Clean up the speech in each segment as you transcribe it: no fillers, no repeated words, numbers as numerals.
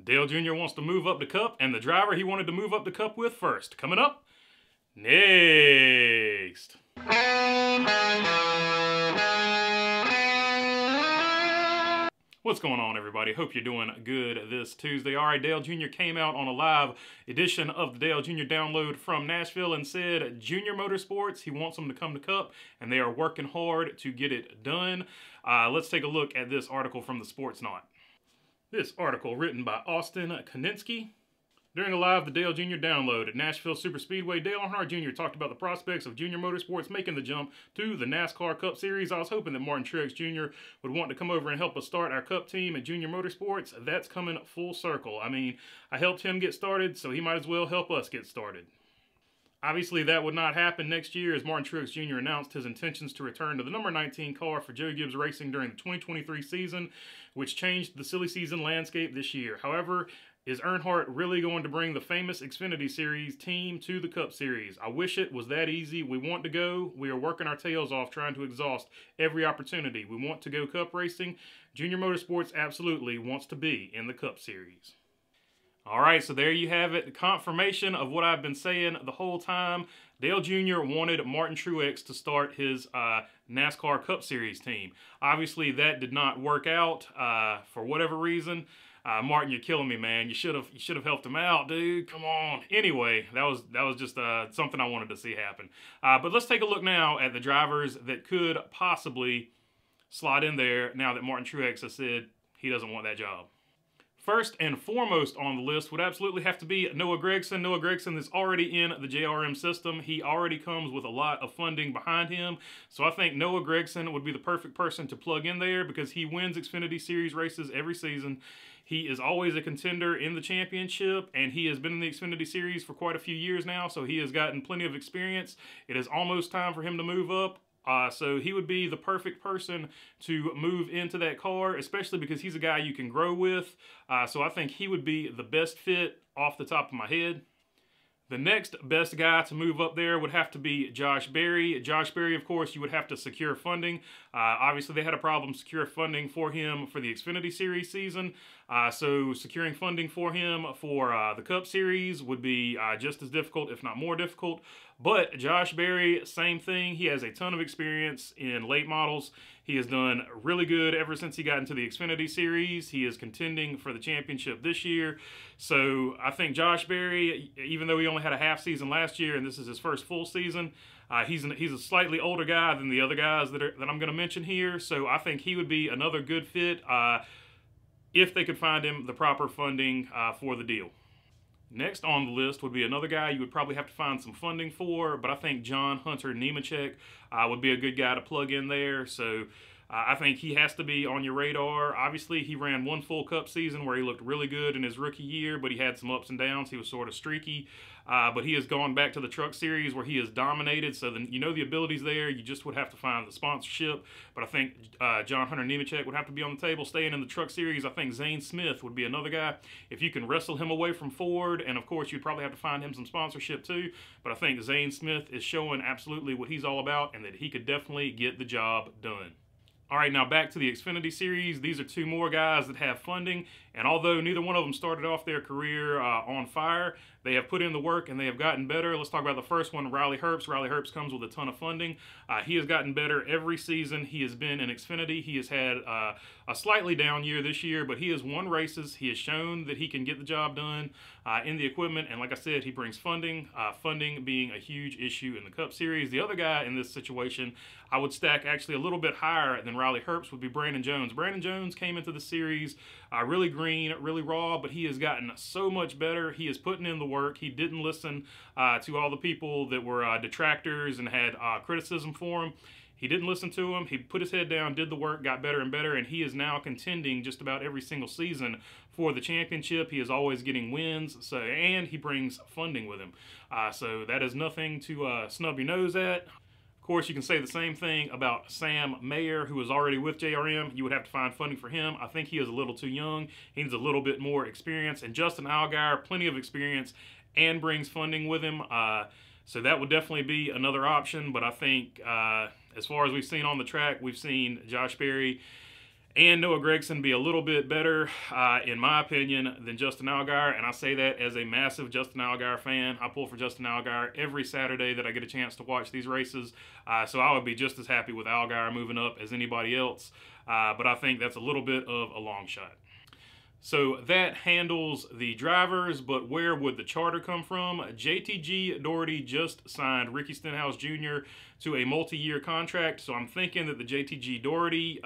Dale Jr. wants to move up the Cup, and the driver he wanted to move up the Cup with first. Coming up next. What's going on, everybody? Hope you're doing good this Tuesday. All right, Dale Jr. came out on a live edition of the Dale Jr. Download from Nashville and said JR Motorsports, he wants them to come to Cup, and they are working hard to get it done. Let's take a look at this article from the Sports Knot. This article written by Austin Koninsky. During a live the Dale Jr. Download at Nashville Superspeedway, Dale Earnhardt Jr. talked about the prospects of JR Motorsports making the jump to the NASCAR Cup Series. I was hoping that Martin Truex Jr. would want to come over and help us start our Cup team at JR Motorsports. That's coming full circle. I mean, I helped him get started, so he might as well help us get started. Obviously, that would not happen next year as Martin Truex Jr. announced his intentions to return to the number 19 car for Joe Gibbs Racing during the 2023 season, which changed the silly season landscape this year. However, is Earnhardt really going to bring the famous Xfinity Series team to the Cup Series? I wish it was that easy. We want to go. We are working our tails off trying to exhaust every opportunity. We want to go Cup racing. JR Motorsports absolutely wants to be in the Cup Series. All right, so there you have it. Confirmation of what I've been saying the whole time. Dale Jr. wanted Martin Truex to start his NASCAR Cup Series team. Obviously, that did not work out for whatever reason. Martin, you're killing me, man. You should have helped him out, dude. Come on. Anyway, that was just something I wanted to see happen. But let's take a look now at the drivers that could possibly slot in there now that Martin Truex has said he doesn't want that job. First and foremost on the list would absolutely have to be Noah Gragson. Noah Gragson is already in the JRM system. He already comes with a lot of funding behind him. So I think Noah Gragson would be the perfect person to plug in there because he wins Xfinity Series races every season. He is always a contender in the championship, and he has been in the Xfinity Series for quite a few years now, so he has gotten plenty of experience. It is almost time for him to move up. So he would be the perfect person to move into that car, especially because he's a guy you can grow with. So I think he would be the best fit off the top of my head. The next best guy to move up there would have to be Josh Berry. Josh Berry, of course, you would have to secure funding. Obviously, they had a problem securing funding for him for the Xfinity Series season. So securing funding for him for the Cup Series would be just as difficult, if not more difficult. But Josh Berry, same thing. He has a ton of experience in late models. He has done really good ever since he got into the Xfinity Series. He is contending for the championship this year. So I think Josh Berry, even though he only had a half season last year and this is his first full season, he's a slightly older guy than the other guys that I'm going to mention here. So I think he would be another good fit if they could find him the proper funding for the deal. Next on the list would be another guy you would probably have to find some funding for, but I think John Hunter Nemechek would be a good guy to plug in there. So I think he has to be on your radar. Obviously, he ran one full Cup season where he looked really good in his rookie year, but he had some ups and downs. He was sort of streaky. But he has gone back to the Truck Series where he has dominated. So then you know the ability's there. You just would have to find the sponsorship. But I think John Hunter Nemechek would have to be on the table. Staying in the Truck Series, I think Zane Smith would be another guy. If you can wrestle him away from Ford, and of course you'd probably have to find him some sponsorship too. But I think Zane Smith is showing absolutely what he's all about and that he could definitely get the job done. All right, now back to the Xfinity Series. These are two more guys that have funding, and although neither one of them started off their career on fire, they have put in the work and they have gotten better. Let's talk about the first one, Riley Herbst. Riley Herbst comes with a ton of funding. He has gotten better every season. He has been in Xfinity. He has had a slightly down year this year, but he has won races. He has shown that he can get the job done in the equipment, and like I said, he brings funding, funding being a huge issue in the Cup Series. The other guy in this situation I would stack actually a little bit higher than Riley Herbst would be Brandon Jones. Brandon Jones came into the series really green, really raw, but he has gotten so much better. He is putting in the work. He didn't listen to all the people that were detractors and had criticism for him. He didn't listen to him. He put his head down, did the work, got better and better, and he is now contending just about every single season for the championship. He is always getting wins, and he brings funding with him. So that is nothing to snub your nose at. Of course, you can say the same thing about Sam Mayer, who is already with JRM. You would have to find funding for him. I think he is a little too young. He needs a little bit more experience. And Justin Allgaier, plenty of experience and brings funding with him. So that would definitely be another option. But I think as far as we've seen on the track, we've seen Josh Berry and Noah Gragson be a little bit better, in my opinion, than Justin Allgaier. And I say that as a massive Justin Allgaier fan. I pull for Justin Allgaier every Saturday that I get a chance to watch these races. So I would be just as happy with Allgaier moving up as anybody else. But I think that's a little bit of a long shot. So that handles the drivers, but where would the charter come from? JTG Doherty just signed Ricky Stenhouse Jr. to a multi-year contract, so I'm thinking that the JTG Doherty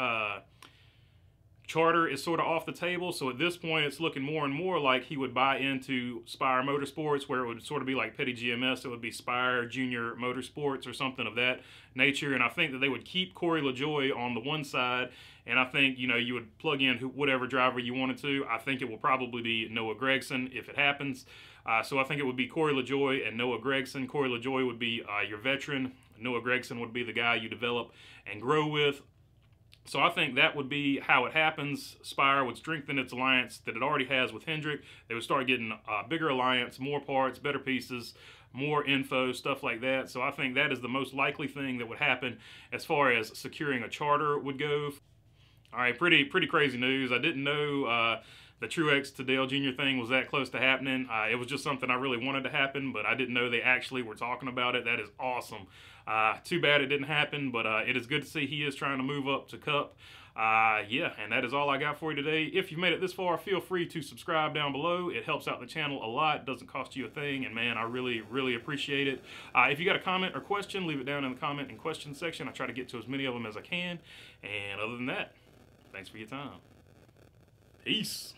charter is sort of off the table. So at this point, it's looking more and more like he would buy into Spire Motorsports, where it would sort of be like Petty GMS. It would be Spire Junior Motorsports or something of that nature. And I think that they would keep Corey LaJoie on the one side. And I think, you know, you would plug in whatever driver you wanted to. I think it will probably be Noah Gragson if it happens. So I think it would be Corey LaJoie and Noah Gragson. Corey LaJoie would be your veteran. Noah Gragson would be the guy you develop and grow with. So I think that would be how it happens. Spire would strengthen its alliance that it already has with Hendrick. They would start getting a bigger alliance, more parts, better pieces, more info, stuff like that. So I think that is the most likely thing that would happen as far as securing a charter would go. All right, pretty crazy news. I didn't know the Truex to Dale Jr. thing was that close to happening. It was just something I really wanted to happen, but I didn't know they actually were talking about it. That is awesome. Too bad it didn't happen, but it is good to see he is trying to move up to Cup. Yeah, and that is all I got for you today. If you made it this far, feel free to subscribe down below. It helps out the channel a lot. It doesn't cost you a thing, and man, I really appreciate it. If you got a comment or question, leave it down in the comment and question section. I try to get to as many of them as I can. And other than that, thanks for your time. Peace.